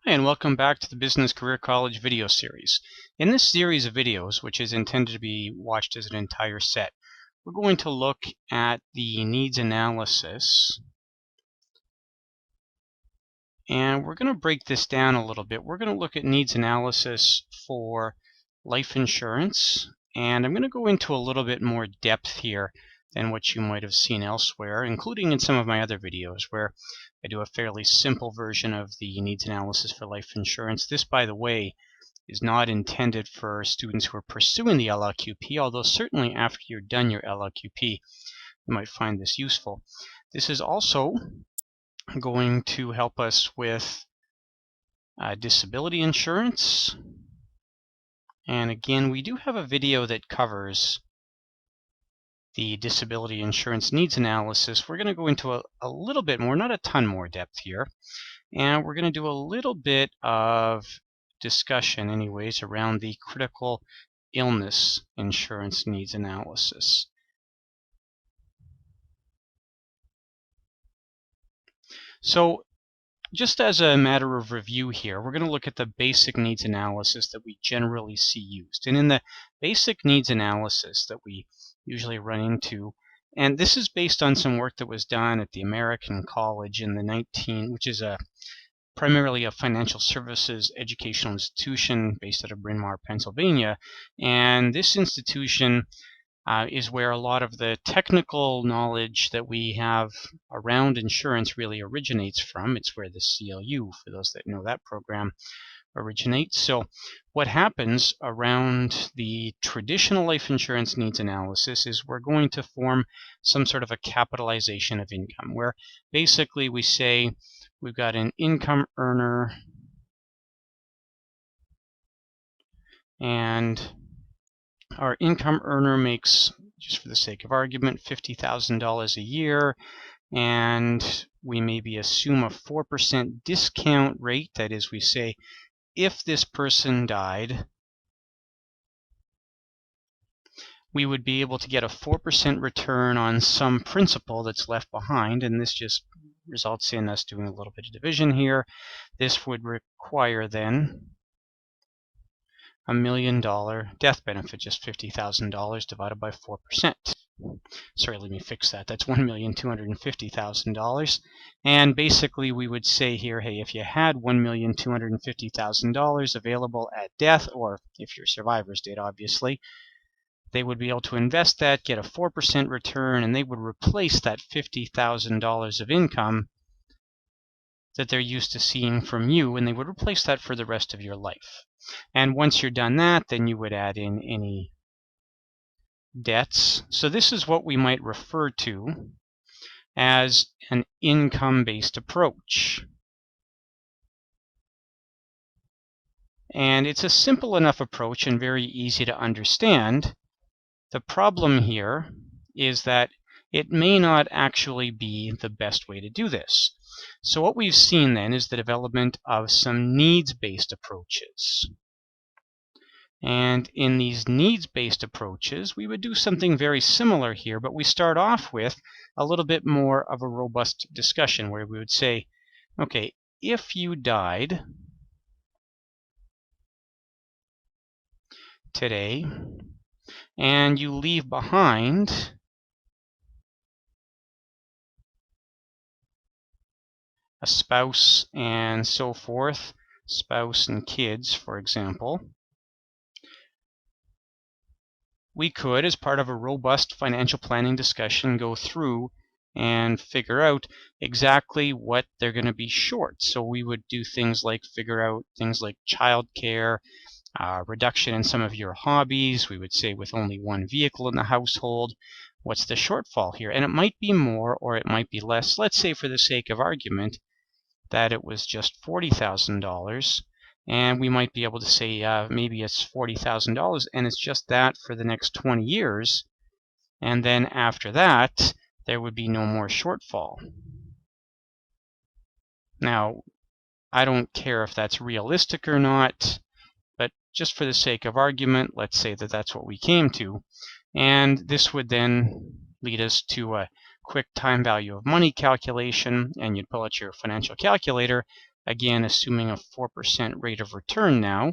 Hi, and welcome back to the Business Career College video series. In this series of videos, which is intended to be watched as an entire set, we're going to look at the needs analysis. And we're going to break this down a little bit. We're going to look at needs analysis for life insurance. And I'm going to go into a little bit more depth here than what you might have seen elsewhere, including in some of my other videos where I do a fairly simple version of the needs analysis for life insurance. This, by the way, is not intended for students who are pursuing the LLQP, although certainly after you're done your LLQP, you might find this useful. This is also going to help us with disability insurance. And again, we do have a video that covers the disability insurance needs analysis. We're going to go into a little bit more, not a ton more depth here. And we're going to do a little bit of discussion anyways around the critical illness insurance needs analysis. So just as a matter of review here, we're going to look at the basic needs analysis that we generally see used. And in the basic needs analysis that we usually run into, and this is based on some work that was done at the American College in the which is primarily a financial services educational institution based out of Bryn Mawr, Pennsylvania. And this institution is where a lot of the technical knowledge that we have around insurance really originates from. It's where the CLU, for those that know that program, originates. So what happens around the traditional life insurance needs analysis is we're going to form some sort of a capitalization of income, where basically we say we've got an income earner and our income earner makes, just for the sake of argument, $50,000 a year, and we maybe assume a 4% discount rate. That is, we say if this person died, we would be able to get a 4% return on some principal that's left behind, and this just results in us doing a little bit of division here. This would require then $1 million death benefit, just $50,000 divided by 4%. Sorry, let me fix that. That's $1,250,000. And basically we would say here, hey, if you had $1,250,000 available at death, or if your survivors did, obviously, they would be able to invest that, get a 4% return, and they would replace that $50,000 of income that they're used to seeing from you, and they would replace that for the rest of your life. And once you're done that, then you would add in any debts. So this is what we might refer to as an income-based approach. And it's a simple enough approach and very easy to understand. The problem here is that it may not actually be the best way to do this. So what we've seen then is the development of some needs-based approaches. And in these needs-based approaches, we would do something very similar here, but we start off with a little bit more of a robust discussion where we would say, okay, if you died today and you leave behind a spouse and so forth, spouse and kids, for example, we could, as part of a robust financial planning discussion, go through and figure out exactly what they're going to be short. So we would do things like figure out things like childcare, reduction in some of your hobbies. We would say with only one vehicle in the household, what's the shortfall here? And it might be more or it might be less. Let's say, for the sake of argument, that it was just $40,000. And we might be able to say maybe it's $40,000 and it's just that for the next 20 years. And then after that, there would be no more shortfall. Now, I don't care if that's realistic or not, but just for the sake of argument, let's say that that's what we came to. And this would then lead us to a quick time value of money calculation, and you'd pull out your financial calculator again assuming a 4% rate of return now.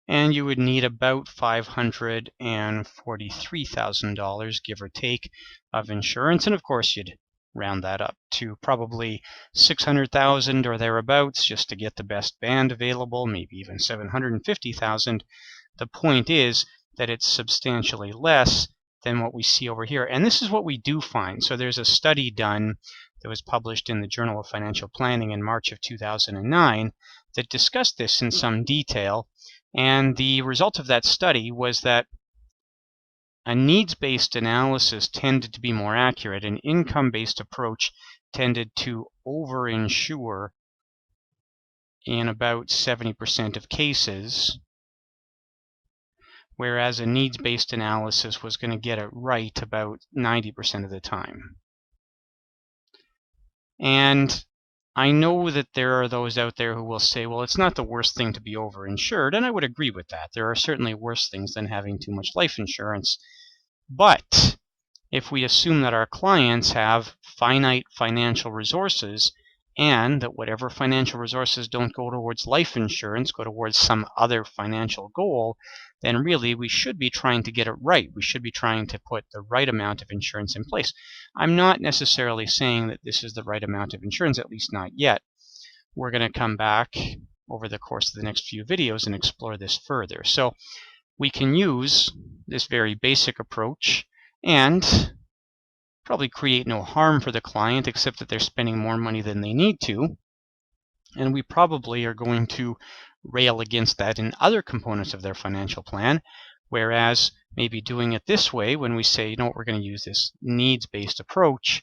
And you would need about $543,000, give or take, of insurance. And of course, you'd round that up to probably $600,000 or thereabouts just to get the best band available, maybe even $750,000. The point is that it's substantially less than what we see over here. And this is what we do find. So there's a study done that was published in the Journal of Financial Planning in March of 2009 that discussed this in some detail. And the result of that study was that a needs-based analysis tended to be more accurate. An income-based approach tended to over-insure in about 70% of cases, whereas a needs-based analysis was going to get it right about 90% of the time. And I know that there are those out there who will say, well, it's not the worst thing to be overinsured, and I would agree with that. There are certainly worse things than having too much life insurance. But if we assume that our clients have finite financial resources, and that whatever financial resources don't go towards life insurance, go towards some other financial goal, then really we should be trying to get it right. We should be trying to put the right amount of insurance in place. I'm not necessarily saying that this is the right amount of insurance, at least not yet. We're going to come back over the course of the next few videos and explore this further. So we can use this very basic approach and probably create no harm for the client, except that they're spending more money than they need to. And we probably are going to rail against that in other components of their financial plan, whereas maybe doing it this way, when we say, you know what, we're going to use this needs-based approach,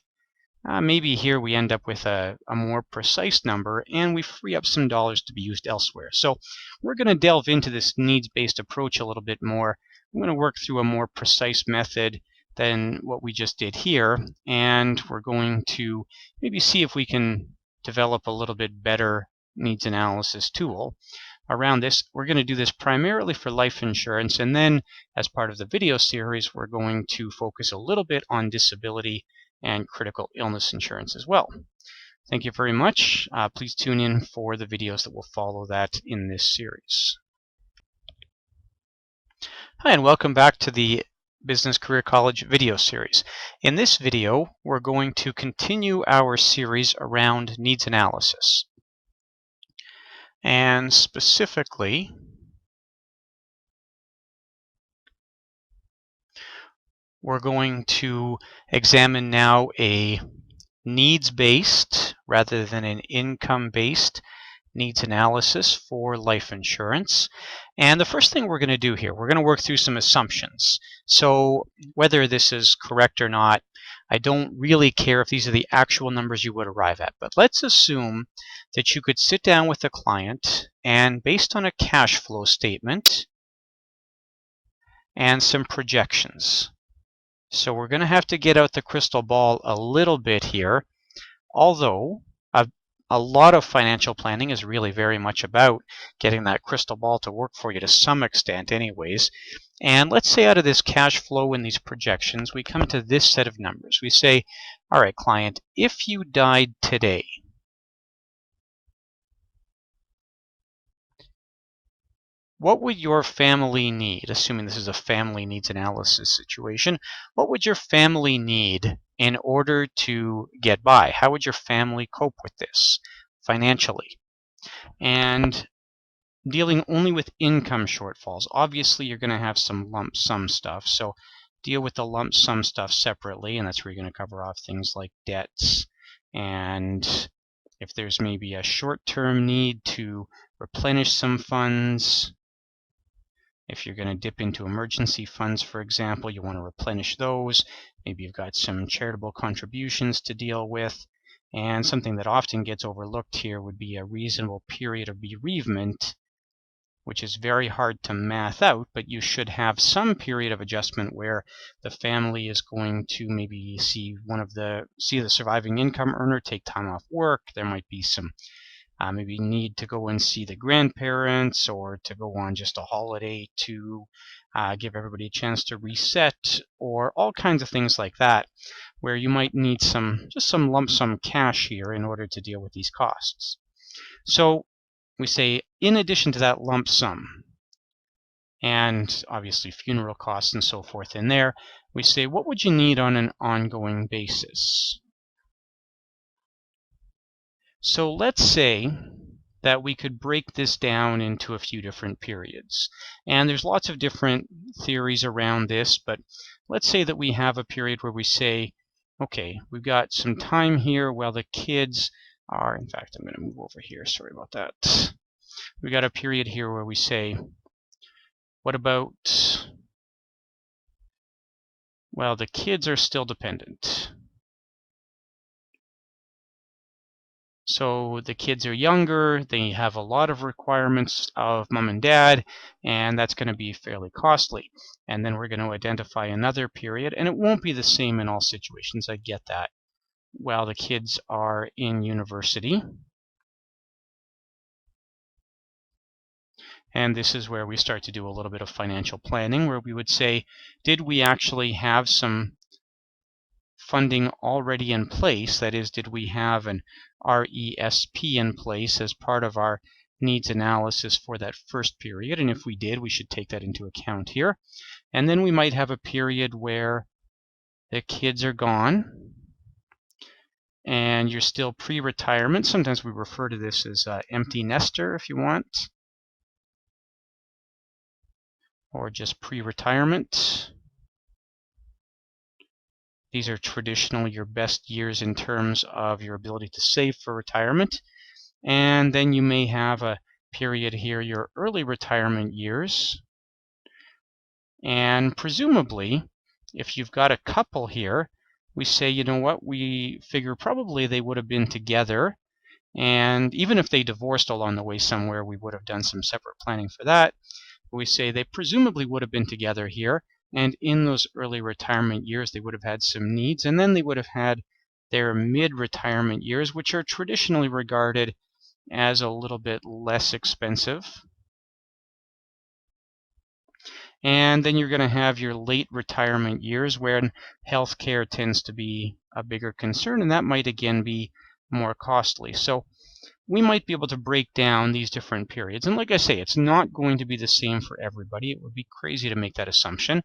maybe here we end up with a more precise number and we free up some dollars to be used elsewhere. So we're going to delve into this needs-based approach a little bit more. I'm going to work through a more precise method than what we just did here, and we're going to maybe see if we can develop a little bit better needs analysis tool around this. We're going to do this primarily for life insurance, and then as part of the video series we're going to focus a little bit on disability and critical illness insurance as well. Thank you very much. Please tune in for the videos that will follow that in this series. Hi, and welcome back to the Business Career College video series. In this video, we're going to continue our series around needs analysis. And specifically, we're going to examine now a needs-based rather than an income-based needs analysis for life insurance. And the first thing we're going to do here, we're going to work through some assumptions. So whether this is correct or not, I don't really care if these are the actual numbers you would arrive at. But let's assume that you could sit down with a client and, based on a cash flow statement and some projections. So we're going to have to get out the crystal ball a little bit here, although a lot of financial planning is really very much about getting that crystal ball to work for you to some extent anyways. And let's say out of this cash flow and these projections, we come to this set of numbers. We say, all right, client, if you died today, what would your family need, assuming this is a family needs analysis situation, what would your family need in order to get by? How would your family cope with this financially? And dealing only with income shortfalls. Obviously, you're going to have some lump sum stuff, so deal with the lump sum stuff separately, and that's where you're going to cover off things like debts, and if there's maybe a short-term need to replenish some funds. If you're going to dip into emergency funds, for example, you want to replenish those. Maybe you've got some charitable contributions to deal with. And something that often gets overlooked here would be a reasonable period of bereavement, which is very hard to math out, but you should have some period of adjustment where the family is going to maybe see the surviving income earner take time off work. There might be some maybe need to go and see the grandparents or to go on just a holiday to give everybody a chance to reset, or all kinds of things like that, where you might need just some lump sum cash here in order to deal with these costs. So we say, in addition to that lump sum, and obviously funeral costs and so forth in there, we say, what would you need on an ongoing basis? So let's say that we could break this down into a few different periods. And there's lots of different theories around this, but let's say that we have a period where we say, okay, we've got some time here while the kids are, in fact, I'm going to move over here, sorry about that. We've got a period here where we say, what about, well, the kids are still dependent. So the kids are younger, they have a lot of requirements of mom and dad, and that's going to be fairly costly. And then we're going to identify another period, and it won't be the same in all situations, I get that, while the kids are in university. And this is where we start to do a little bit of financial planning, where we would say, did we actually have some funding already in place? That is, did we have an RESP in place as part of our needs analysis for that first period? And if we did, we should take that into account here. And then we might have a period where the kids are gone and you're still pre-retirement. Sometimes we refer to this as empty nester if you want, or just pre-retirement. These are traditionally your best years in terms of your ability to save for retirement. And then you may have a period here, your early retirement years. And presumably, if you've got a couple here, we say, you know what, we figure probably they would have been together. And even if they divorced along the way somewhere, we would have done some separate planning for that. We say they presumably would have been together here. And in those early retirement years, they would have had some needs. And then they would have had their mid-retirement years, which are traditionally regarded as a little bit less expensive. And then you're going to have your late retirement years, where healthcare tends to be a bigger concern, and that might again be more costly. So we might be able to break down these different periods. And like I say, it's not going to be the same for everybody. It would be crazy to make that assumption.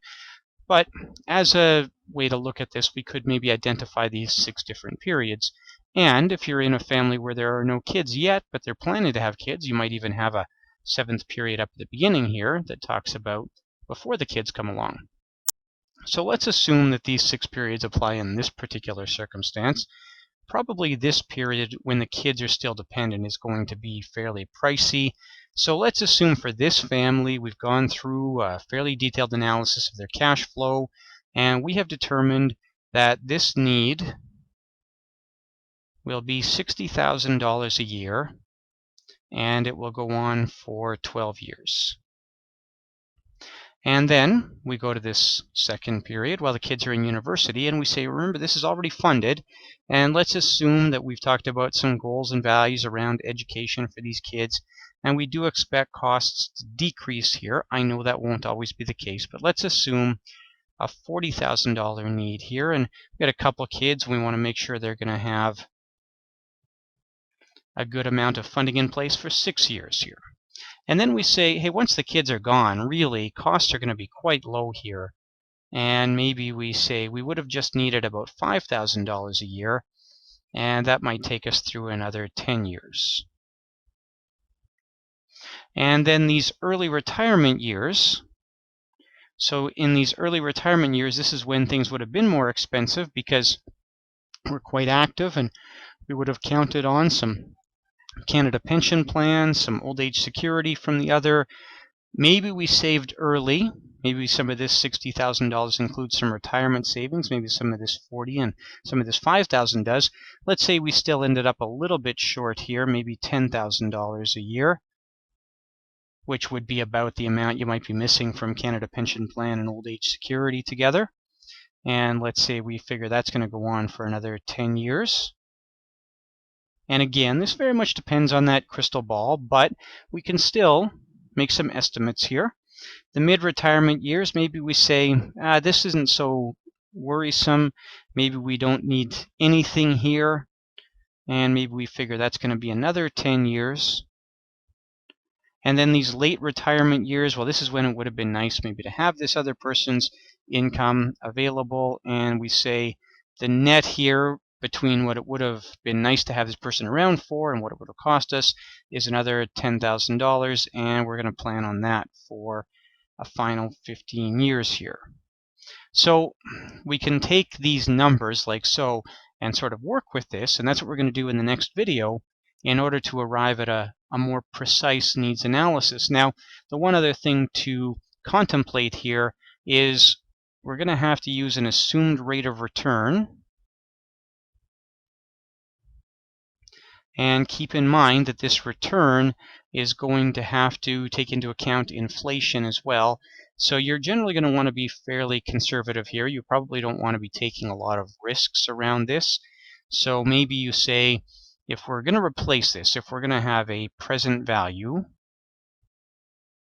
But as a way to look at this, we could maybe identify these 6 different periods. And if you're in a family where there are no kids yet, but they're planning to have kids, you might even have a 7th period up at the beginning here that talks about before the kids come along. So let's assume that these 6 periods apply in this particular circumstance. Probably this period when the kids are still dependent is going to be fairly pricey. So let's assume for this family we've gone through a fairly detailed analysis of their cash flow, and we have determined that this need will be $60,000 a year, and it will go on for 12 years. And then we go to this second period while the kids are in university, and we say, remember, this is already funded, and let's assume that we've talked about some goals and values around education for these kids, and we do expect costs to decrease here. I know that won't always be the case, but let's assume a $40,000 need here, and we've got a couple kids. We want to make sure they're going to have a good amount of funding in place for 6 years here. And then we say, hey, once the kids are gone, really, costs are going to be quite low here. And maybe we say we would have just needed about $5,000 a year, and that might take us through another 10 years. And then these early retirement years. So in these early retirement years, this is when things would have been more expensive because we're quite active, and we would have counted on some Canada pension plans, some old age security from the other. Maybe we saved early. Maybe some of this $60,000 includes some retirement savings. Maybe some of this $40,000 and some of this $5,000 does. Let's say we still ended up a little bit short here, maybe $10,000 a year, which would be about the amount you might be missing from Canada pension plan and old age security together. And let's say we figure that's going to go on for another 10 years. And again, this very much depends on that crystal ball, but we can still make some estimates here. The mid-retirement years, maybe we say, this isn't so worrisome. Maybe we don't need anything here. And maybe we figure that's going to be another 10 years. And then these late retirement years, well, this is when it would have been nice maybe to have this other person's income available. And we say the net here between what it would have been nice to have this person around for and what it would have cost us is another $10,000. And we're going to plan on that for a final 15 years here. So we can take these numbers like so and sort of work with this, and that's what we're going to do in the next video in order to arrive at a more precise needs analysis. Now, the one other thing to contemplate here is we're going to have to use an assumed rate of return. And keep in mind that this return is going to have to take into account inflation as well. So you're generally going to want to be fairly conservative here. You probably don't want to be taking a lot of risks around this. So maybe you say, if we're going to replace this, if we're going to have a present value,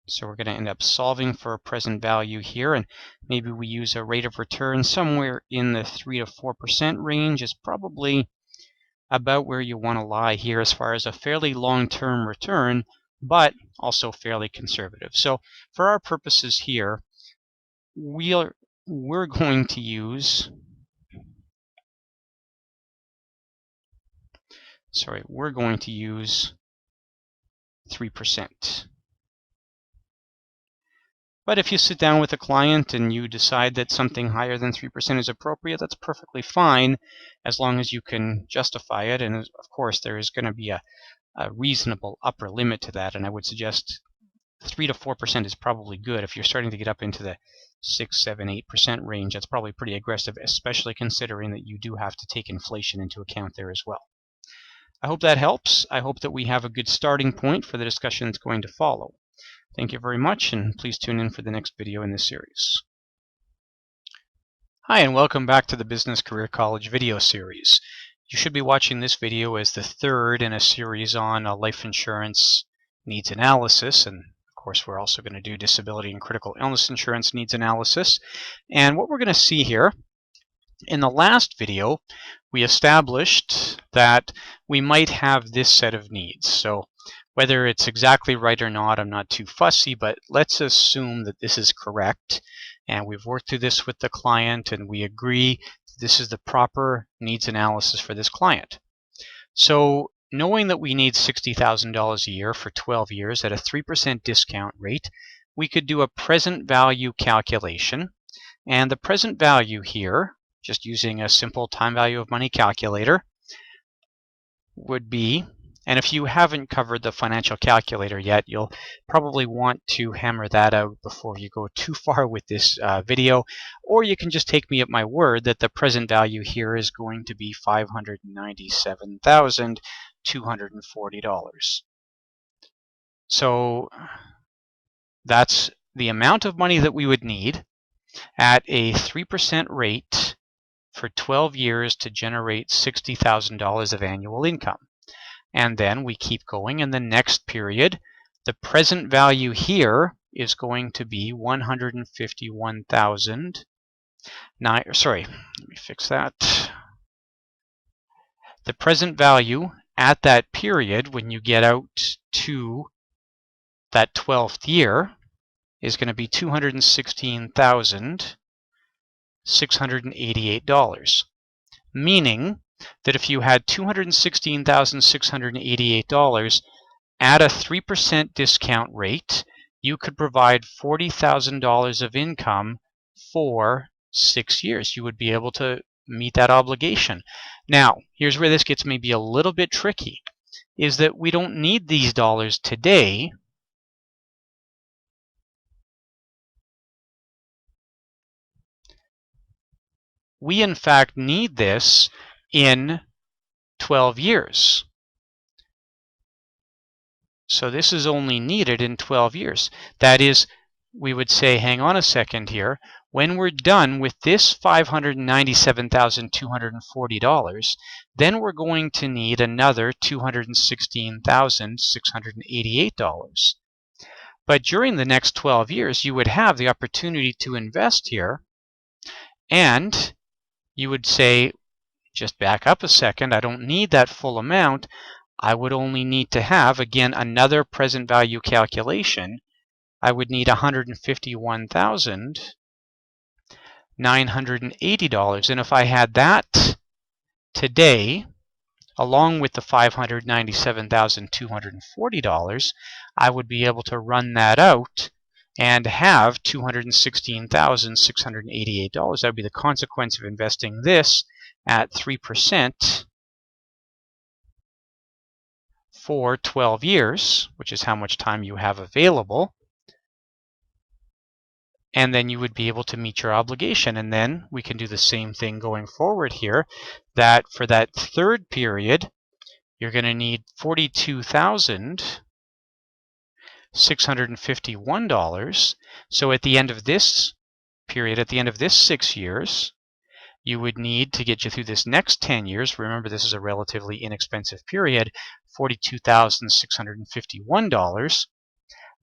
so we're going to end up solving for a present value here, and maybe we use a rate of return somewhere in the 3 to 4% range is probably about where you want to lie here as far as a fairly long-term return, but also fairly conservative. So for our purposes here, we're going to use, we're going to use 3%. But if you sit down with a client and you decide that something higher than 3% is appropriate, that's perfectly fine as long as you can justify it. And of course, there is going to be a reasonable upper limit to that. And I would suggest 3 to 4% is probably good. If you're starting to get up into the 6, 7, 8% range, that's probably pretty aggressive, especially considering that you do have to take inflation into account there as well. I hope that helps. I hope that we have a good starting point for the discussion that's going to follow. Thank you very much, and please tune in for the next video in this series. Hi, and welcome back to the Business Career College video series. You should be watching this video as the third in a series on life insurance needs analysis, and of course we're also going to do disability and critical illness insurance needs analysis. And what we're going to see here, in the last video, we established that we might have this set of needs. So whether it's exactly right or not, I'm not too fussy, but let's assume that this is correct. And we've worked through this with the client, and we agree this is the proper needs analysis for this client. So knowing that we need $60,000 a year for 12 years at a 3% discount rate, we could do a present value calculation. And the present value here, just using a simple time value of money calculator, would be, and if you haven't covered the financial calculator yet, you'll probably want to hammer that out before you go too far with this video, or you can just take me at my word that the present value here is going to be $597,240. So that's the amount of money that we would need at a 3% rate for 12 years to generate $60,000 of annual income. And then we keep going. In the next period, the present value here is going to be $151,000. Sorry, let me fix that. The present value at that period, when you get out to that 12th year, is going to be $216,688, meaning that if you had $216,688 at a 3% discount rate, you could provide $40,000 of income for 6 years. You would be able to meet that obligation. Now, here's where this gets maybe a little bit tricky, is that we don't need these dollars today. We, in fact, need this in 12 years. So this is only needed in 12 years. That is, we would say, hang on a second here, When we're done with this $597,240, then we're going to need another $216,688. But during the next 12 years, you would have the opportunity to invest here, and you would say, just back up a second, I don't need that full amount. I would only need to have, again, another present value calculation. I would need $151,980. And if I had that today, along with the $597,240, I would be able to run that out and have $216,688. That would be the consequence of investing this at 3% for 12 years, which is how much time you have available. And then you would be able to meet your obligation. And then we can do the same thing going forward here, that for that third period, you're going to need $42,651. So at the end of this period, at the end of this 6 years, you would need to get you through this next 10 years. Remember, this is a relatively inexpensive period, $42,651.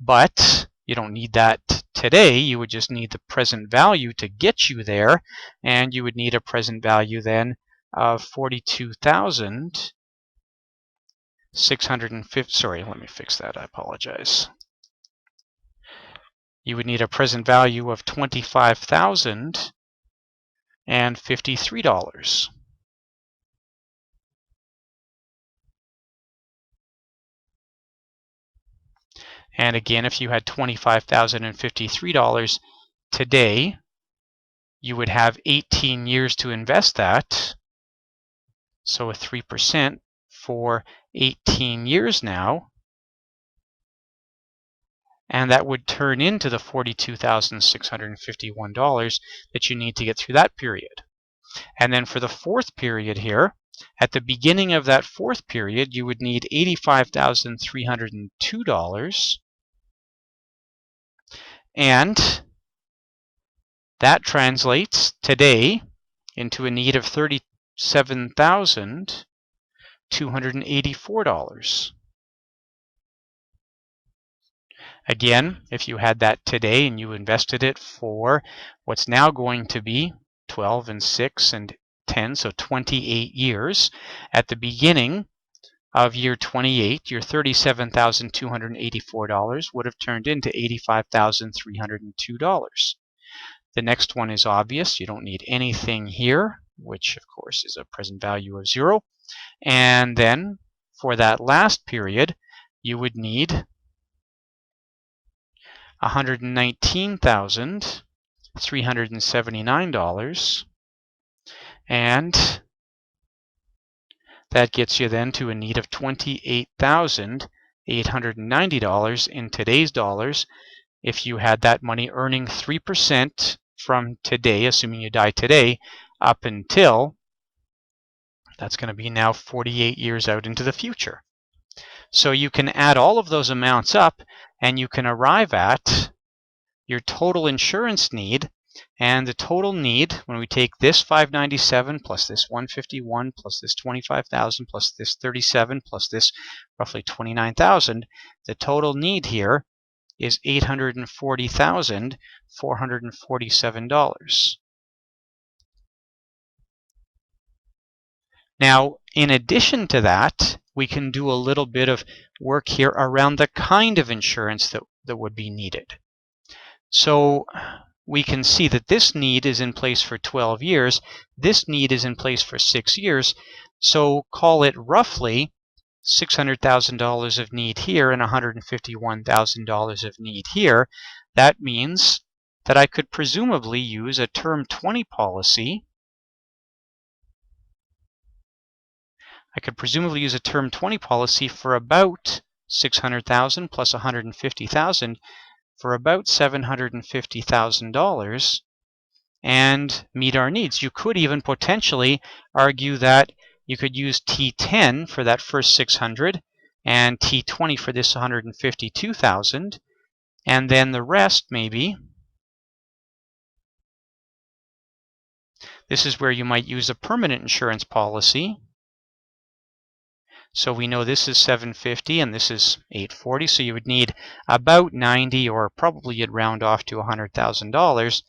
But you don't need that today. You would just need the present value to get you there, and you would need a present value then of 42,650. Sorry, let me fix that. I apologize. You would need a present value of $25,053. And again, if you had $25,053 today, you would have 18 years to invest that. So a 3% for 18 years now. And that would turn into the $42,651 that you need to get through that period. And then for the fourth period here, at the beginning of that fourth period, you would need $85,302. And that translates today into a need of $37,284. Again, if you had that today and you invested it for what's now going to be 12 and 6 and 10, so 28 years, at the beginning of year 28, your $37,284 would have turned into $85,302. The next one is obvious. You don't need anything here, which of course is a present value of 0. And then for that last period, you would need $119,379, and that gets you then to a need of $28,890 in today's dollars. If you had that money earning 3% from today, assuming you die today, up until, that's going to be now 48 years out into the future. So you can add all of those amounts up, and you can arrive at your total insurance need. And the total need, when we take this 597 plus this 151 plus this 25,000 plus this 37 plus this roughly 29,000, the total need here is $840,447. Now, in addition to that, we can do a little bit of work here around the kind of insurance that would be needed. So we can see that this need is in place for 12 years. This need is in place for 6 years. So call it roughly $600,000 of need here and $151,000 of need here. That means that I could presumably use a term 20 policy. I could presumably use a term 20 policy for about $600,000 plus $150,000 for about $750,000 and meet our needs. You could even potentially argue that you could use T10 for that first 600 and T20 for this 152,000, and then the rest maybe This is where you might use a permanent insurance policy. So we know this is $750 and this is $840, so you would need about $90, or probably you'd round off to $100,000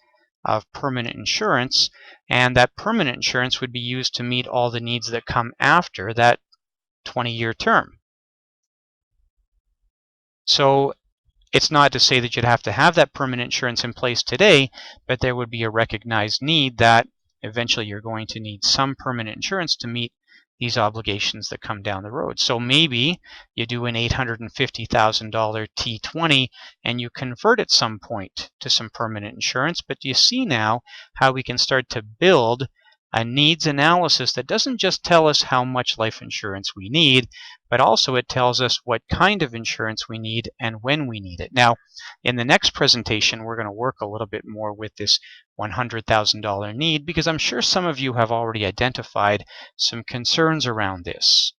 of permanent insurance, and that permanent insurance would be used to meet all the needs that come after that 20-year term. So it's not to say that you'd have to have that permanent insurance in place today, but there would be a recognized need that eventually you're going to need some permanent insurance to meet these obligations that come down the road. So maybe you do an $850,000 T20 and you convert at some point to some permanent insurance, but you see now how we can start to build a needs analysis that doesn't just tell us how much life insurance we need, but also it tells us what kind of insurance we need and when we need it. Now, in the next presentation, we're going to work a little bit more with this $100,000 need, because I'm sure some of you have already identified some concerns around this.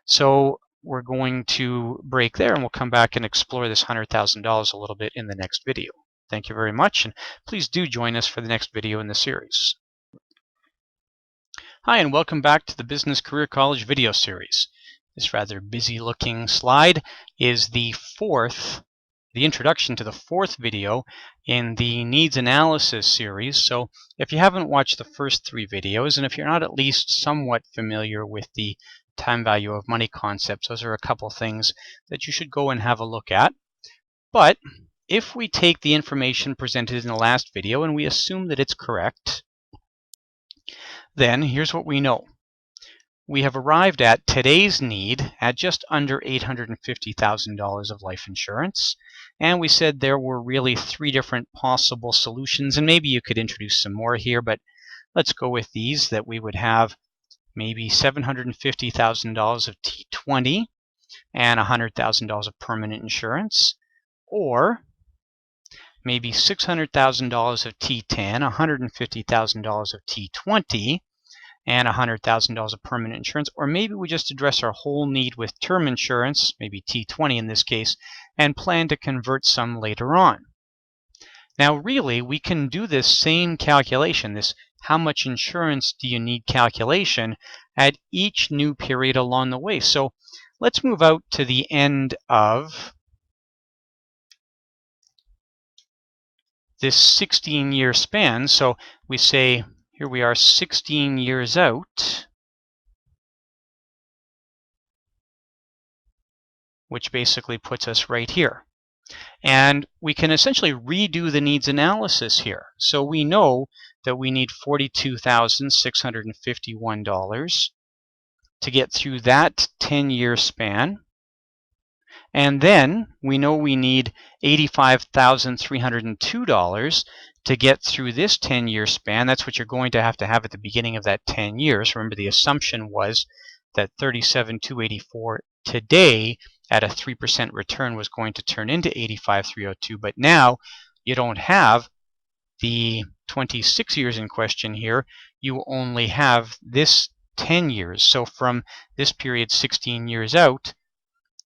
So we're going to break there, and we'll come back and explore this $100,000 a little bit in the next video. Thank you very much, and please do join us for the next video in the series. Hi, and welcome back to the Business Career College video series. This rather busy looking slide is the introduction to the fourth video in the Needs Analysis series. So if you haven't watched the first three videos, and if you're not at least somewhat familiar with the time value of money concepts, those are a couple things that you should go and have a look at. But if we take the information presented in the last video and we assume that it's correct, then here's what we know. We have arrived at today's need at just under $850,000 of life insurance. And we said there were really three different possible solutions. And maybe you could introduce some more here, but let's go with these, that we would have maybe $750,000 of T20 and $100,000 of permanent insurance, or maybe $600,000 of T10, $150,000 of T20, and $100,000 of permanent insurance. Or maybe we just address our whole need with term insurance, maybe T20 in this case, and plan to convert some later on. Now really, we can do this same calculation, this how much insurance do you need calculation, at each new period along the way. So let's move out to the end of this 16-year span. So we say, here we are 16 years out, which basically puts us right here. And we can essentially redo the needs analysis here. So we know that we need $42,651 to get through that 10-year span. And then we know we need $85,302 to get through this 10-year span. That's what you're going to have at the beginning of that 10 years. Remember, the assumption was that $37,284 today at a 3% return was going to turn into $85,302. But now you don't have the 26 years in question here. You only have this 10 years. So from this period 16 years out,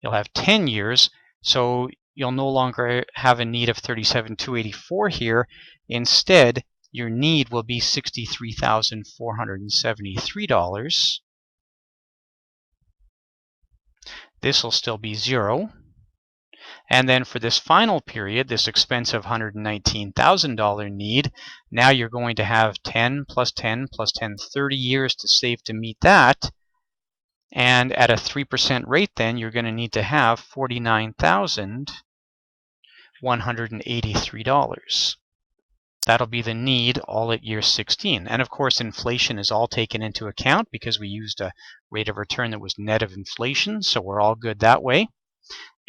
you'll have 10 years, so you'll no longer have a need of $37,284 here. Instead, your need will be $63,473. This will still be zero. And then for this final period, this expensive $119,000 need, now you're going to have 10 plus 10 plus 10, 30 years to save to meet that. And at a 3% rate, then you're going to need to have $49,183. That'll be the need all at year 16. And of course, inflation is all taken into account because we used a rate of return that was net of inflation, so we're all good that way.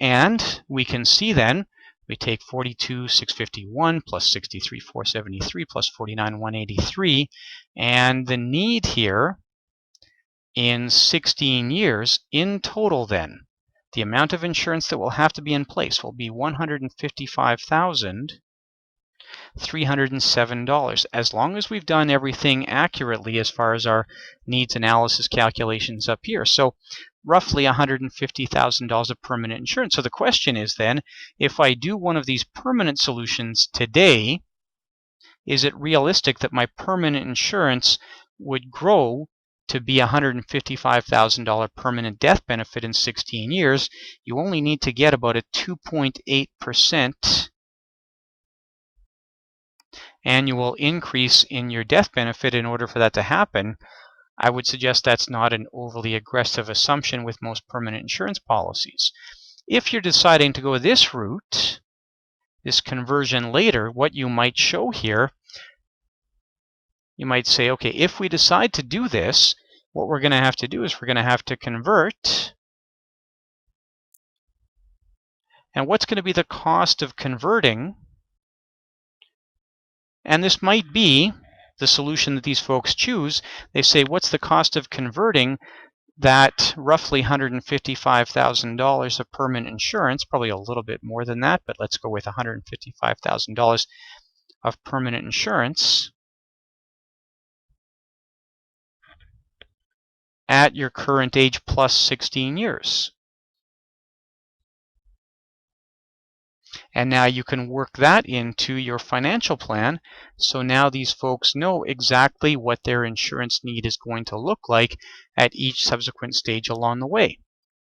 And we can see then, we take 42,651 plus 63,473 plus 49,183, and the need here in 16 years, in total then, the amount of insurance that will have to be in place will be $155,307, as long as we've done everything accurately as far as our needs analysis calculations up here. So roughly $150,000 of permanent insurance. So the question is then, if I do one of these permanent solutions today, is it realistic that my permanent insurance would grow to be a $155,000 permanent death benefit in 16 years? You only need to get about a 2.8% annual increase in your death benefit in order for that to happen. I would suggest that's not an overly aggressive assumption with most permanent insurance policies. If you're deciding to go this route, this conversion later, what you might show here, you might say, okay, if we decide to do this, what we're going to have to do is we're going to have to convert. And what's going to be the cost of converting? And this might be the solution that these folks choose. They say, what's the cost of converting that roughly $155,000 of permanent insurance, probably a little bit more than that, but let's go with $155,000 of permanent insurance at your current age plus 16 years. And now you can work that into your financial plan. So now these folks know exactly what their insurance need is going to look like at each subsequent stage along the way.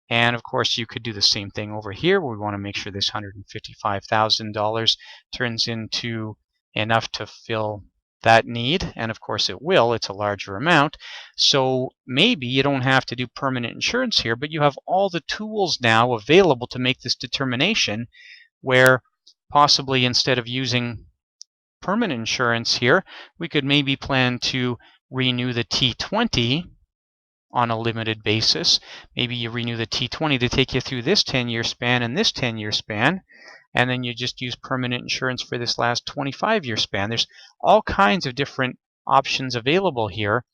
And of course, you could do the same thing over here. We want to make sure this $155,000 turns into enough to fill that need. And of course it will. It's a larger amount. So maybe you don't have to do permanent insurance here, but you have all the tools now available to make this determination, where possibly instead of using permanent insurance here, we could maybe plan to renew the T20 on a limited basis. Maybe you renew the T20 to take you through this 10-year span and this 10-year span, and then you just use permanent insurance for this last 25-year span. There's all kinds of different options available here.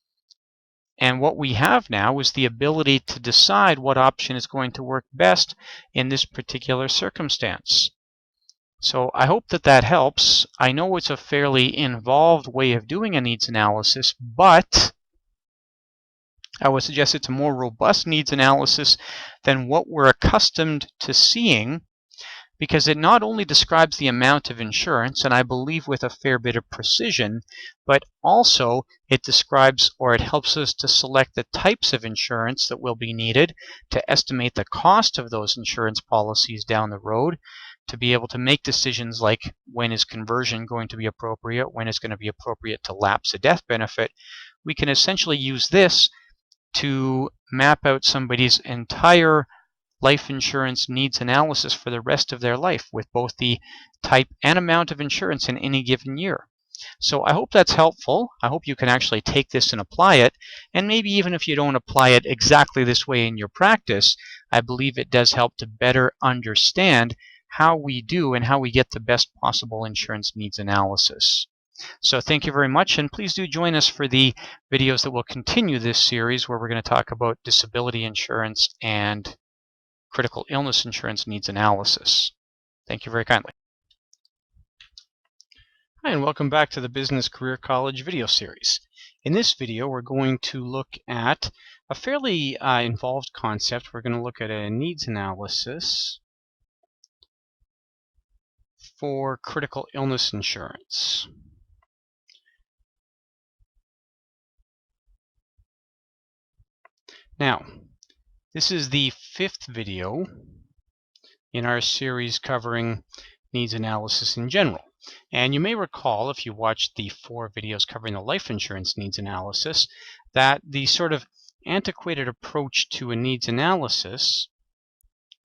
And what we have now is the ability to decide what option is going to work best in this particular circumstance. So I hope that that helps. I know it's a fairly involved way of doing a needs analysis, but I would suggest it's a more robust needs analysis than what we're accustomed to seeing, because it not only describes the amount of insurance, and I believe with a fair bit of precision, but also it describes, or it helps us to select the types of insurance that will be needed, to estimate the cost of those insurance policies down the road, to be able to make decisions like when is conversion going to be appropriate, when is going to be appropriate to lapse a death benefit. We can essentially use this to map out somebody's entire life insurance needs analysis for the rest of their life with both the type and amount of insurance in any given year. So I hope that's helpful. I hope you can actually take this and apply it. And maybe even if you don't apply it exactly this way in your practice, I believe it does help to better understand how we do and how we get the best possible insurance needs analysis. So thank you very much, and please do join us for the videos that will continue this series, where we're going to talk about disability insurance and critical illness insurance needs analysis. Thank you very kindly. Hi, and welcome back to the Business Career College video series. In this video, we're going to look at a fairly involved concept. We're going to look at a needs analysis for critical illness insurance. Now, this is the 5th video in our series covering needs analysis in general. And you may recall, if you watched the 4 videos covering the life insurance needs analysis, that the sort of antiquated approach to a needs analysis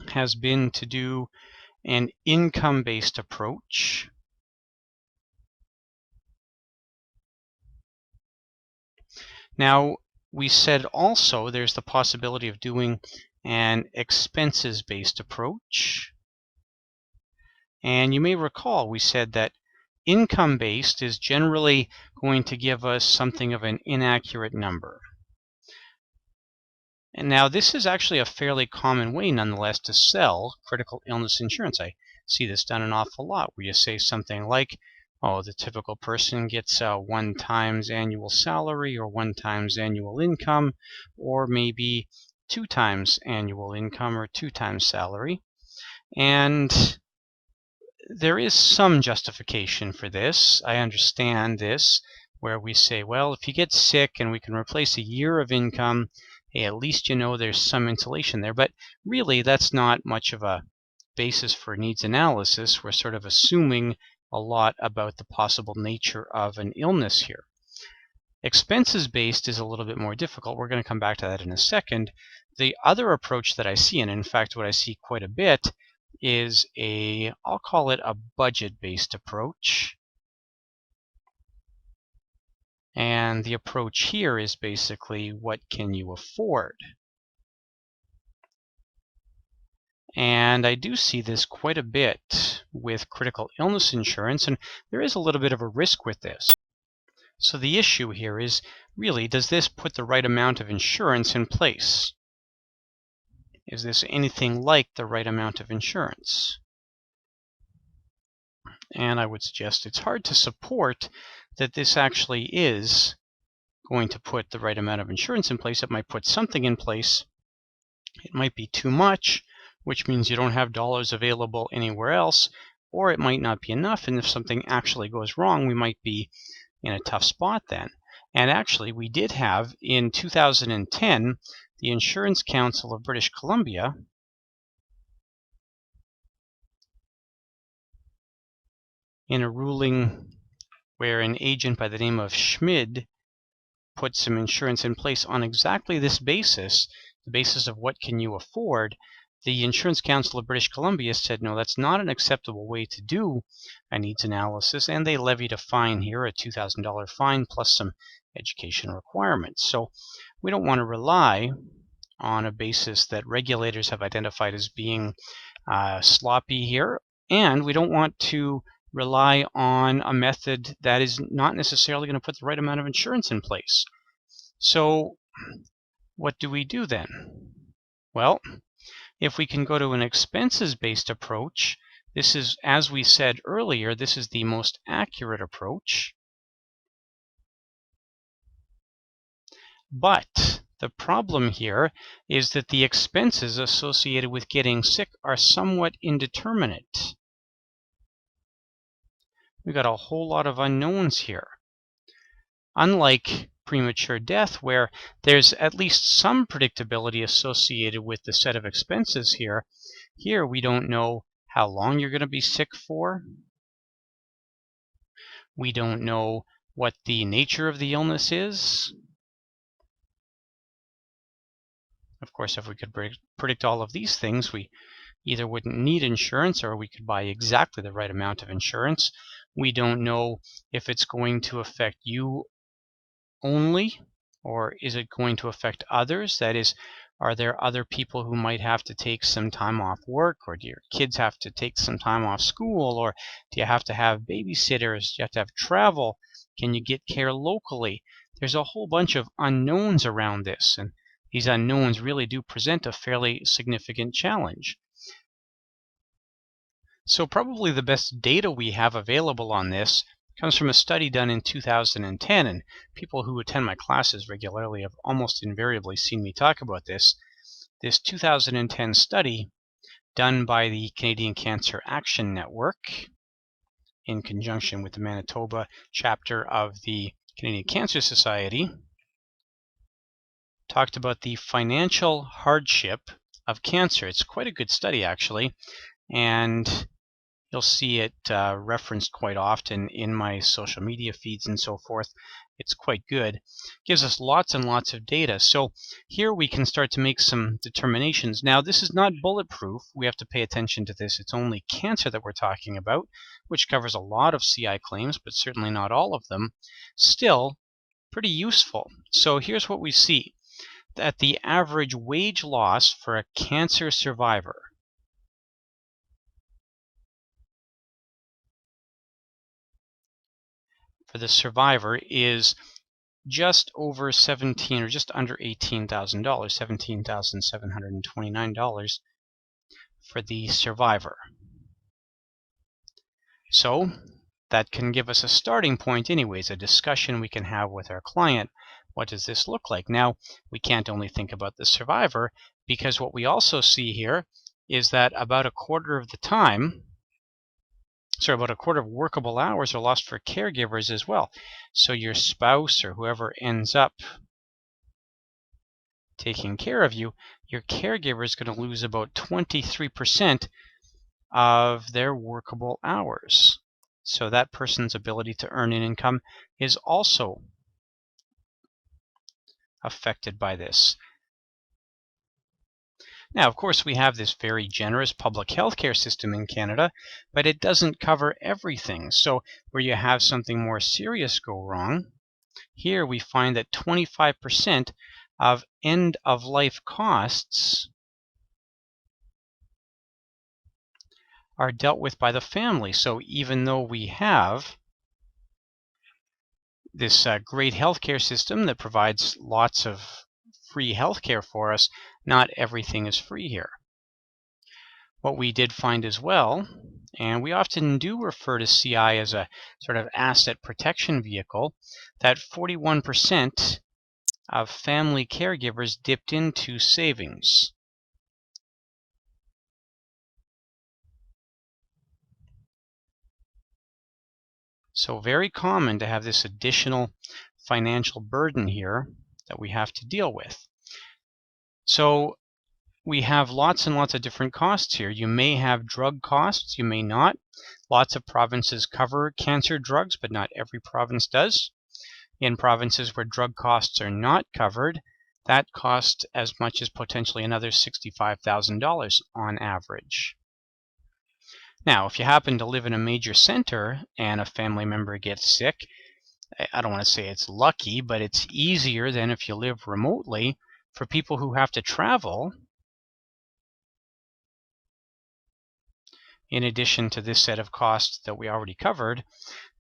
has been to do an income-based approach. Now, we said also there's the possibility of doing an expenses-based approach. And you may recall we said that income-based is generally going to give us something of an inaccurate number. And now this is actually a fairly common way, nonetheless, to sell critical illness insurance. I see this done an awful lot, where you say something like, oh, the typical person gets 1 times annual salary, or 1 times annual income, or maybe 2 times annual income or 2 times salary. And there is some justification for this. I understand this, where we say, well, if you get sick and we can replace a year of income, hey, at least you know there's some insulation there. But really, that's not much of a basis for needs analysis. We're sort of assuming a lot about the possible nature of an illness here. Expenses-based is a little bit more difficult. We're going to come back to that in a second. The other approach that I see, and in fact what I see quite a bit, is I'll call it a budget-based approach. And the approach here is basically, what can you afford? And I do see this quite a bit with critical illness insurance, and there is a little bit of a risk with this. So the issue here is, really, does this put the right amount of insurance in place? Is this anything like the right amount of insurance? And I would suggest it's hard to support that this actually is going to put the right amount of insurance in place. It might put something in place. It might be too much, which means you don't have dollars available anywhere else, or it might not be enough, and if something actually goes wrong, we might be in a tough spot then. And actually, we did have, in 2010, the Insurance Council of British Columbia in a ruling where an agent by the name of Schmid put some insurance in place on exactly this basis, the basis of what can you afford. The Insurance Council of British Columbia said, no, that's not an acceptable way to do a needs analysis, and they levied a fine here, a $2,000 fine, plus some education requirements. So we don't want to rely on a basis that regulators have identified as being sloppy here, and we don't want to rely on a method that is not necessarily going to put the right amount of insurance in place. So what do we do then? Well, if we can go to an expenses-based approach, this is, as we said earlier, this is the most accurate approach. But the problem here is that the expenses associated with getting sick are somewhat indeterminate. We've got a whole lot of unknowns here. Unlike premature death, where there's at least some predictability associated with the set of expenses here, here we don't know how long you're going to be sick for. We don't know what the nature of the illness is. Of course, if we could predict all of these things, we either wouldn't need insurance or we could buy exactly the right amount of insurance. We don't know if it's going to affect you only, or is it going to affect others? That is, are there other people who might have to take some time off work, or do your kids have to take some time off school, or do you have to have babysitters? Do you have to have travel? Can you get care locally? There's a whole bunch of unknowns around this, and these unknowns really do present a fairly significant challenge. So probably the best data we have available on this comes from a study done in 2010, and people who attend my classes regularly have almost invariably seen me talk about this. This 2010 study done by the Canadian Cancer Action Network in conjunction with the Manitoba chapter of the Canadian Cancer Society talked about the financial hardship of cancer. It's quite a good study, actually, and you'll see it referenced quite often in my social media feeds and so forth. It's quite good. It gives us lots and lots of data. So here we can start to make some determinations. Now, this is not bulletproof. We have to pay attention to this. It's only cancer that we're talking about, which covers a lot of CI claims, but certainly not all of them. Still, pretty useful. So here's what we see. That the average wage loss for a cancer survivor is just over $17,000 or just under $18,000, $17,729 for the survivor. So that can give us a starting point anyways, a discussion we can have with our client. What does this look like? Now, we can't only think about the survivor, because what we also see here is that about a quarter of the time, sorry, about a quarter of workable hours are lost for caregivers as well. So your spouse or whoever ends up taking care of you, your caregiver is going to lose about 23% of their workable hours. So that person's ability to earn an income is also affected by this. Now, of course, we have this very generous public healthcare system in Canada, but it doesn't cover everything. So where you have something more serious go wrong, here we find that 25% of end-of-life costs are dealt with by the family. So even though we have this great healthcare system that provides lots of free healthcare for us, not everything is free here. What we did find as well, and we often do refer to CI as a sort of asset protection vehicle, that 41% of family caregivers dipped into savings. So very common to have this additional financial burden here that we have to deal with. So we have lots and lots of different costs here. You may have drug costs, you may not. Lots of provinces cover cancer drugs, but not every province does. In provinces where drug costs are not covered, that costs as much as potentially another $65,000 on average. Now, if you happen to live in a major center and a family member gets sick, I don't want to say it's lucky, but it's easier than if you live remotely. For people who have to travel, in addition to this set of costs that we already covered,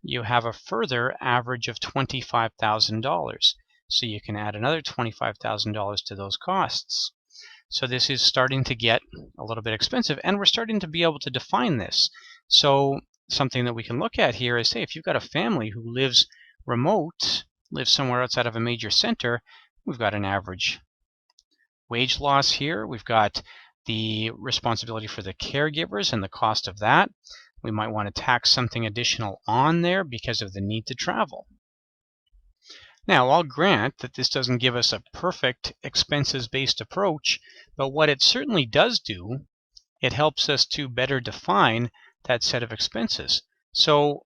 you have a further average of $25,000. So you can add another $25,000 to those costs. So this is starting to get a little bit expensive, and we're starting to be able to define this. So something that we can look at here is, say, if you've got a family who lives remote, lives somewhere outside of a major center, we've got an average wage loss here. We've got the responsibility for the caregivers and the cost of that. We might want to tax something additional on there because of the need to travel. Now, I'll grant that this doesn't give us a perfect expenses-based approach, but what it certainly does do, it helps us to better define that set of expenses. So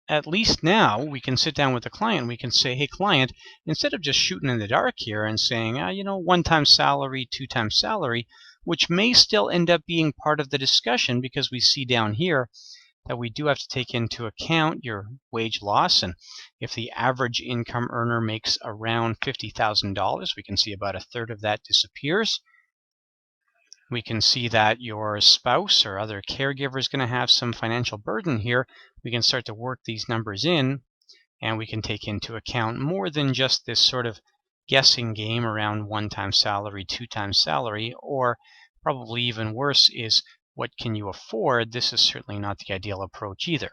at least now we can sit down with the client. We can say, hey, client, instead of just shooting in the dark here and saying, one-time salary, two-time salary, which may still end up being part of the discussion because we see down here that we do have to take into account your wage loss. And if the average income earner makes around $50,000, we can see about a third of that disappears. We can see that your spouse or other caregiver is going to have some financial burden here. We can start to work these numbers in, and we can take into account more than just this sort of guessing game around one-time salary, two-time salary, or probably even worse is what can you afford. This is certainly not the ideal approach either.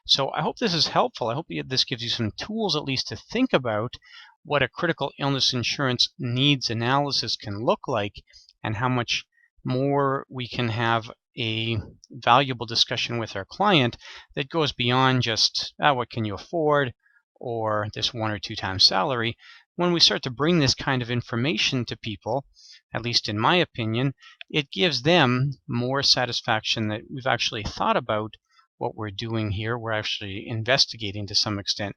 So I hope this is helpful. I hope this gives you some tools at least to think about what a critical illness insurance needs analysis can look like and how much more we can have a valuable discussion with our client that goes beyond just what can you afford or this one or two times salary. When we start to bring this kind of information to people, at least in my opinion, it gives them more satisfaction that we've actually thought about what we're doing here. We're actually investigating to some extent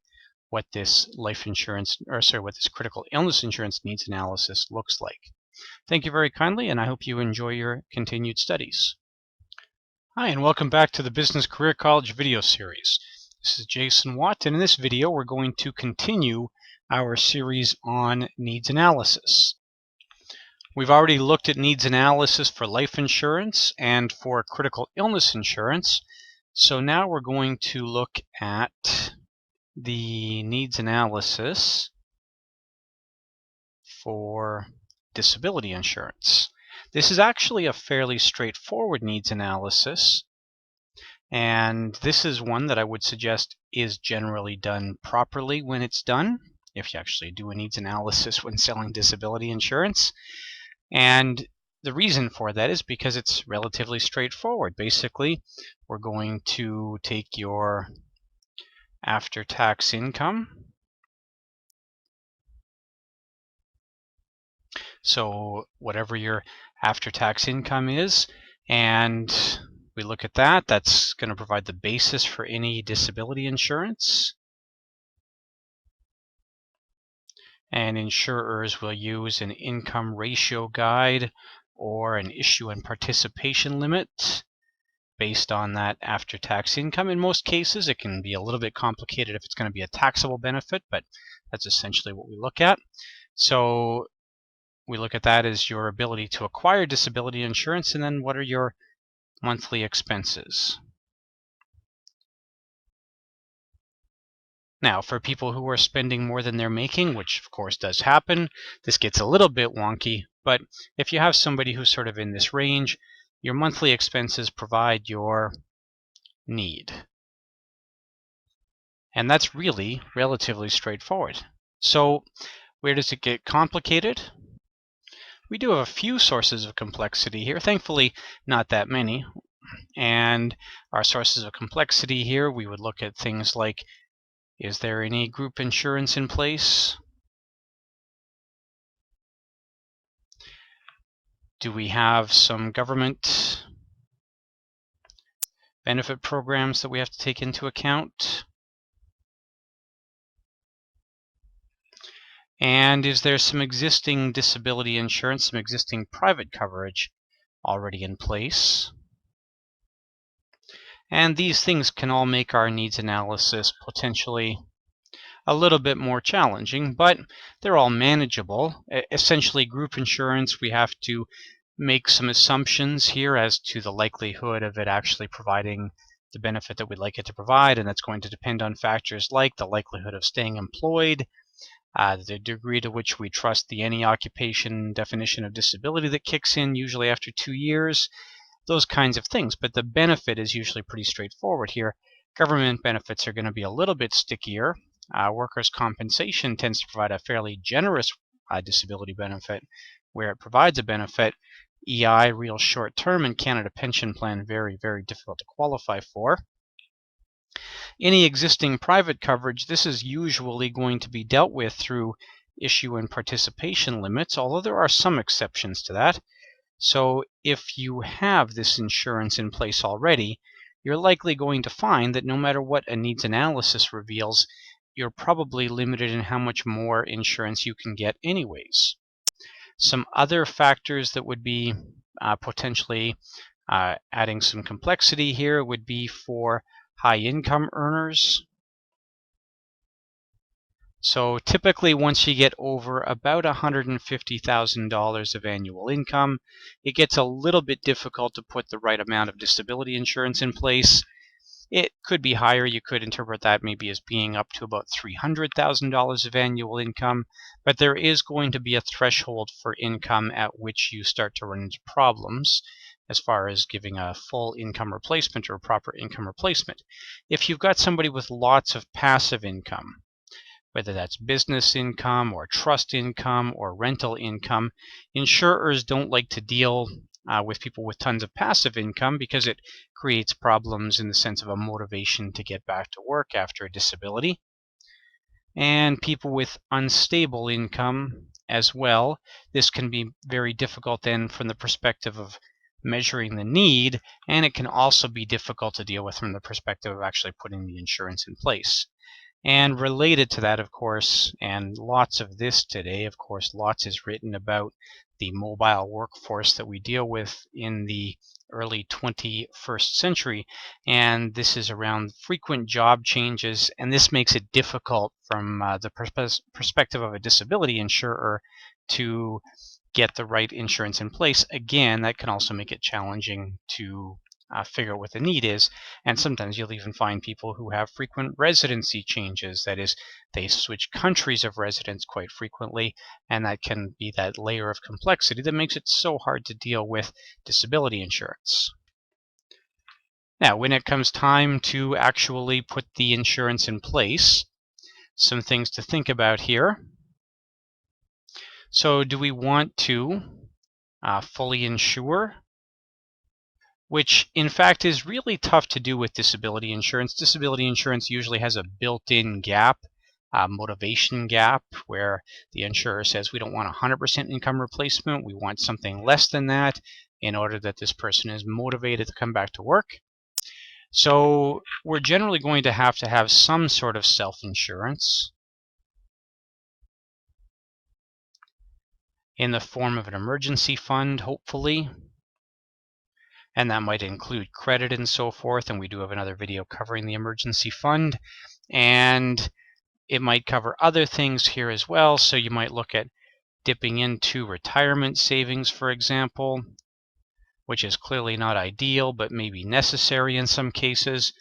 what this life insurance, what this critical illness insurance needs analysis looks like. Thank you very kindly, and I hope you enjoy your continued studies. Hi, and welcome back to the Business Career College video series. This is Jason Watt, and in this video we're going to continue our series on needs analysis. We've already looked at needs analysis for life insurance and for critical illness insurance. So now we're going to look at the needs analysis for disability insurance. This is actually a fairly straightforward needs analysis, and this is one that I would suggest is generally done properly when it's done, if you actually do a needs analysis when selling disability insurance. And the reason for that is because it's relatively straightforward. Basically, we're going to take your after-tax income. So whatever your after-tax income is, and we look at that, that's going to provide the basis for any disability insurance. And insurers will use an income ratio guide or an issue and participation limit based on that after-tax income. In most cases, it can be a little bit complicated if it's going to be a taxable benefit, but that's essentially what we look at. So we look at that as your ability to acquire disability insurance, and then what are your monthly expenses. Now, for people who are spending more than they're making, which of course does happen, this gets a little bit wonky, but if you have somebody who's sort of in this range, your monthly expenses provide your need. And that's really relatively straightforward. So where does it get complicated? We do have a few sources of complexity here, thankfully not that many. And our sources of complexity here, we would look at things like, is there any group insurance in place? Do we have some government benefit programs that we have to take into account? And is there some existing disability insurance, some existing private coverage already in place? And these things can all make our needs analysis potentially a little bit more challenging, but they're all manageable. Essentially, group insurance, we have to make some assumptions here as to the likelihood of it actually providing the benefit that we'd like it to provide, and that's going to depend on factors like the likelihood of staying employed, the degree to which we trust the any occupation definition of disability that kicks in usually after 2 years, those kinds of things. But the benefit is usually pretty straightforward here. Government benefits are going to be a little bit stickier. Workers' compensation tends to provide a fairly generous disability benefit where it provides a benefit. EI, real short term, and Canada Pension Plan, very, very difficult to qualify for. Any existing private coverage, this is usually going to be dealt with through issue and participation limits, although there are some exceptions to that. So if you have this insurance in place already, you're likely going to find that no matter what a needs analysis reveals, you're probably limited in how much more insurance you can get anyways. Some other factors that would be potentially adding some complexity here would be for high income earners. So typically once you get over about $150,000 of annual income, it gets a little bit difficult to put the right amount of disability insurance in place. It could be higher. You could interpret that maybe as being up to about $300,000 of annual income, but there is going to be a threshold for income at which you start to run into problems as far as giving a full income replacement or a proper income replacement. If you've got somebody with lots of passive income, whether that's business income or trust income or rental income, insurers don't like to deal with people with tons of passive income because it creates problems in the sense of a motivation to get back to work after a disability. And people with unstable income as well, this can be very difficult then from the perspective of measuring the need, and it can also be difficult to deal with from the perspective of actually putting the insurance in place. And related to that, of course, and lots of this today, of course, lots is written about the mobile workforce that we deal with in the early 21st century. And this is around frequent job changes, and this makes it difficult from the perspective of a disability insurer to get the right insurance in place. Again, that can also make it challenging to figure out what the need is, and sometimes you'll even find people who have frequent residency changes. That is, they switch countries of residence quite frequently, and that can be that layer of complexity that makes it so hard to deal with disability insurance. Now, when it comes time to actually put the insurance in place, some things to think about here. So do we want to fully insure, which in fact is really tough to do with disability insurance. Disability insurance usually has a built-in gap, motivation gap, where the insurer says we don't want 100% income replacement, we want something less than that in order that this person is motivated to come back to work. So we're generally going to have some sort of self-insurance in the form of an emergency fund, hopefully. And that might include credit and so forth, and we do have another video covering the emergency fund. And it might cover other things here as well, so you might look at dipping into retirement savings, for example, which is clearly not ideal, but maybe necessary in some cases.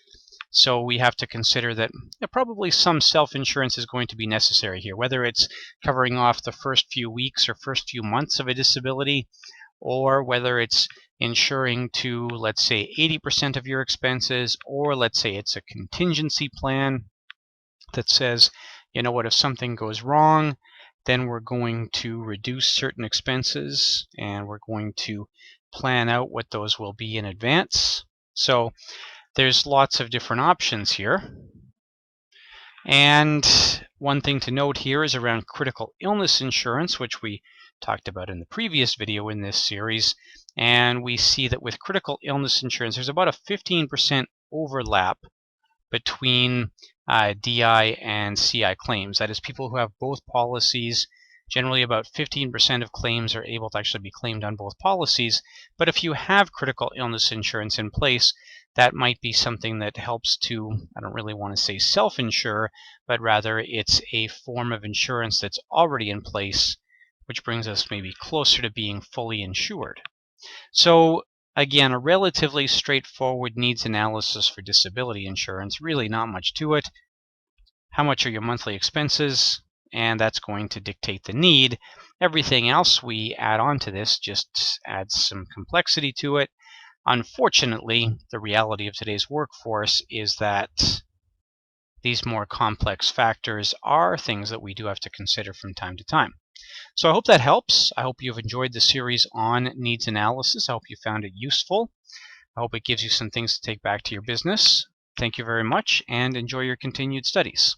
So we have to consider that probably some self-insurance is going to be necessary here, whether it's covering off the first few weeks or first few months of a disability, or whether it's insuring to, let's say, 80% of your expenses, or let's say it's a contingency plan that says, you know what, if something goes wrong, then we're going to reduce certain expenses and we're going to plan out what those will be in advance. So there's lots of different options here. And one thing to note here is around critical illness insurance, which we talked about in the previous video in this series. And we see that with critical illness insurance, there's about a 15% overlap between DI and CI claims. That is, people who have both policies, generally about 15% of claims are able to actually be claimed on both policies. But if you have critical illness insurance in place, that might be something that helps to, I don't really want to say self-insure, but rather it's a form of insurance that's already in place, which brings us maybe closer to being fully insured. So again, a relatively straightforward needs analysis for disability insurance, really not much to it. How much are your monthly expenses? And that's going to dictate the need. Everything else we add on to this just adds some complexity to it. Unfortunately, the reality of today's workforce is that these more complex factors are things that we do have to consider from time to time. So I hope that helps. I hope you've enjoyed the series on needs analysis. I hope you found it useful. I hope it gives you some things to take back to your business. Thank you very much, and enjoy your continued studies.